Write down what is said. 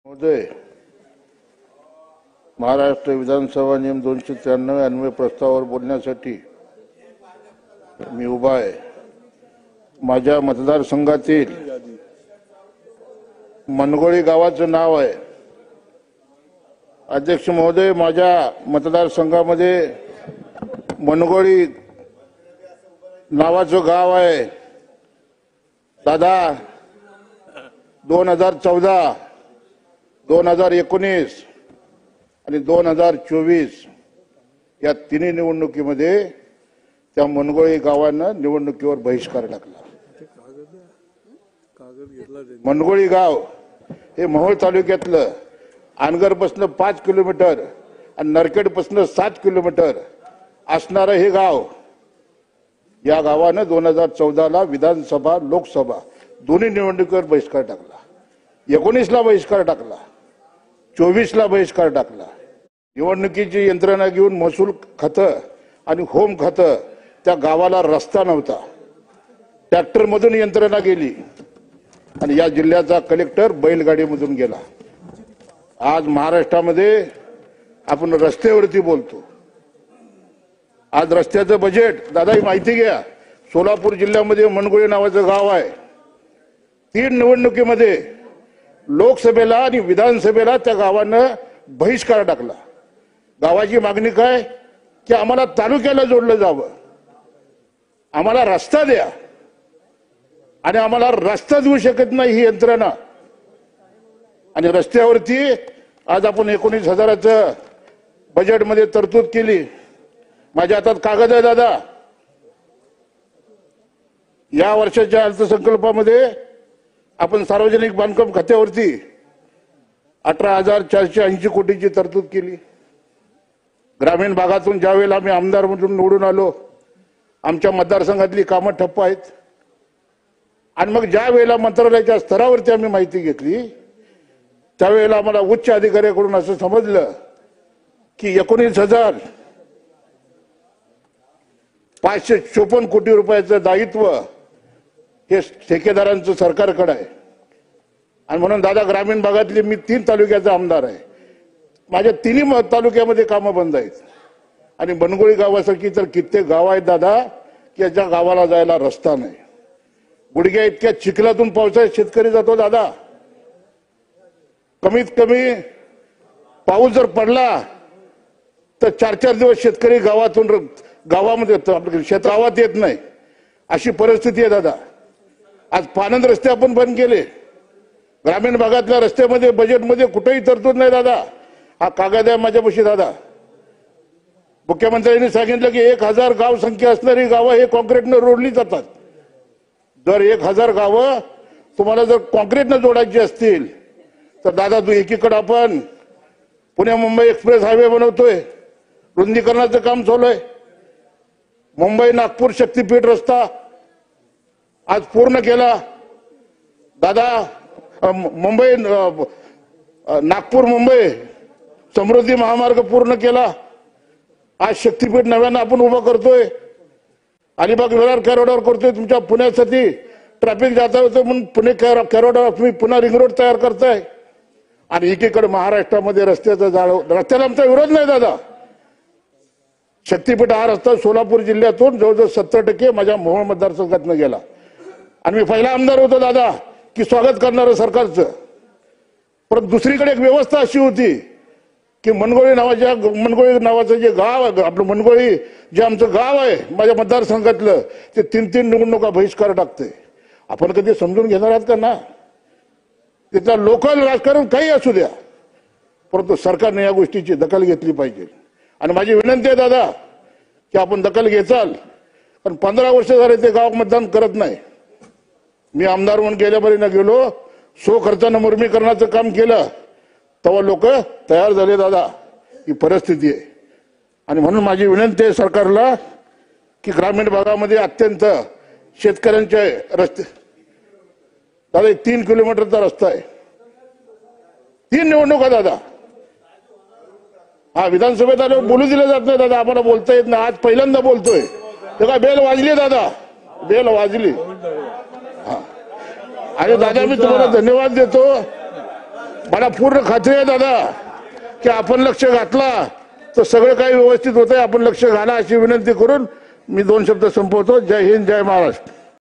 महोदय, महाराष्ट्र विधानसभा नियम 293 अन्वय प्रस्तावावर बोलण्यासाठी मी उभा आहे। माझ्या मतदारसंघातील मनगोळी गावाचं नाव आहे। अध्यक्ष महोदय, माझ्या मतदारसंघामध्ये मनगोळी नावाचं गाव आहे। दादा 2014, 2019 आणि 2024 या तिन्ही निवडणुकीमध्ये त्या मनगोळी गावानं निवडणुकीवर बहिष्कार टाकला। मनगोळी गाव हे मोहोळ तालुक्यातलं अनगरपासून 5 किलोमीटर आणि नरखेडपासून 7 किलोमीटर असणारं हे गाव, या गावानं 2014ला विधानसभा लोकसभा दोन्ही निवडणुकीवर बहिष्कार टाकला। 19ला बहिष्कार टाकला, 24ला बहिष्कार टाकला। निवडणुकीची यंत्रणा घेऊन महसूल खातं आणि होम खातं त्या गावाला रस्ता नव्हता, ट्रॅक्टर मधून यंत्रणा गेली आणि या जिल्ह्याचा कलेक्टर बैलगाडीमधून गेला। आज महाराष्ट्रामध्ये आपण रस्त्यावरती बोलतो। आज रस्त्याचं बजेट, दादा ही माहिती घ्या, सोलापूर जिल्ह्यामध्ये मनगोळी नावाचं गाव आहे। 3 निवडणुकीमध्ये लोकसभेला आणि विधानसभेला त्या गावानं बहिष्कार टाकला। गावाची मागणी काय की आम्हाला तालुक्याला जोडलं जावं, आम्हाला रस्ता द्या, आणि आम्हाला रस्ता देऊ शकत नाही ही यंत्रणा। आणि रस्त्यावरती आज आपण 19,000चं बजेटमध्ये तरतूद केली। माझ्या हातात कागद आहे दादा, या वर्षाच्या अर्थसंकल्पामध्ये आपण सार्वजनिक बांधकाम खात्यावरती 18,480 कोटीची तरतूद केली। ग्रामीण भागातून ज्यावेळेला आम्ही आमदार म्हणून निवडून आलो, आमच्या मतदारसंघातली कामं ठप्प आहेत। आणि मग ज्या वेळेला मंत्रालयाच्या स्तरावरती आम्ही माहिती घेतली, त्यावेळेला आम्हाला उच्च अधिकाऱ्याकडून असं समजलं की 19,554 कोटी रुपयाचं दायित्व हे ठेकेदारांचं सरकारकडे आहे। आणि म्हणून दादा, ग्रामीण भागातले मी 3 तालुक्याचा आमदार आहे, माझ्या तिन्ही तालुक्यामध्ये कामं बंद आहेत। आणि मनगोळी गावासारखी तर कित्येक गाव आहेत दादा की याच्या गावाला जायला रस्ता नाही। गुडघ्या इतक्या चिखलातून पावसाळ्यात शेतकरी जातो दादा। कमीत कमी पाऊस जर पडला तर 4-4 दिवस शेतकरी गावामध्ये गावात येत नाही, अशी परिस्थिती आहे दादा। आज पानंद रस्ते आपण बंद केले, ग्रामीण भागातल्या रस्त्यामध्ये बजेटमध्ये कुठेही तरतूद नाही दादा। हा कागद आहे माझ्यापाशी दादा। मुख्यमंत्र्यांनी सांगितलं की 1,000 गाव संख्या असणारी गावं हे कॉन्क्रीटनं जोडली जातात। जर 1,000 गावं तुम्हाला जर कॉन्क्रीटनं जोडायची असतील तर दादा, तू एकीकडे आपण पुणे मुंबई एक्सप्रेस हायवे बनवतोय, रुंदीकरणाचं काम चालू आहे। मुंबई नागपूर शक्तीपीठ रस्ता आज पूर्ण केला दादा। मुंबई नागपूर मुंबई समृद्धी महामार्ग पूर्ण केला। आज शक्तीपीठ नव्यानं आपण उभा करतोय, अलिबाग विरार कॅरोडवर करतोय। तुमच्या पुण्यासाठी ट्रॅफिक जाता होतं म्हणून पुणे कॅरोडवर तुम्ही पुन्हा रिंग रोड तयार करताय। आणि एकीकडे महाराष्ट्रामध्ये रस्त्याला आमचा विरोध नाही दादा। शक्तीपीठ हा रस्ता सोलापूर जिल्ह्यातून जवळजवळ 70% माझ्या मोहोळ मतदारसंघातून गेला। आणि मी पहिला आमदार होतो दादा की स्वागत करणारं सरकारचं। परंतु दुसरीकडे एक व्यवस्था अशी होती की मनगोळी नावाचं जे गाव आहे, आपलं मनगोळी जे आमचं गाव आहे माझ्या मतदारसंघातलं, ते 3 निवडणुका बहिष्कार टाकते। आपण कधी समजून घेणार आहात का ना? तिथलं लोकल राजकारण काही असू द्या, परंतु सरकारने या गोष्टीची दखल घेतली पाहिजे। आणि माझी विनंती आहे दादा की आपण दखल घेचाल, पण 15 वर्ष झाले ते गाव मतदान करत नाही। मी आमदार म्हणून गेल्या बरीनं गेलो, 100 खर्चानं मुर्मीकरणाचं काम केलं, तेव्हा लोक तयार झाले दादा। ही परिस्थिती आहे। आणि म्हणून माझी विनंती आहे सरकारला की ग्रामीण भागामध्ये अत्यंत शेतकऱ्यांचे रस्ते, दादा 3 किलोमीटरचा रस्ता आहे, 3 निवडणुका दादा। हा विधानसभेत आल्यावर बोलू दिलं जात नाही दादा, आम्हाला बोलता येत नाही। आज पहिल्यांदा बोलतोय, तर काय बेल वाजली दादा, बेल वाजली। आणि दादा मी तुम्हाला धन्यवाद देतो। मला पूर्ण खात्री आहे दादा की आपण लक्ष घातला तर सगळं काही व्यवस्थित होतंय. आपण लक्ष घाला अशी विनंती करून मी 2 शब्द संपवतो. जय हिंद, जय महाराष्ट्र.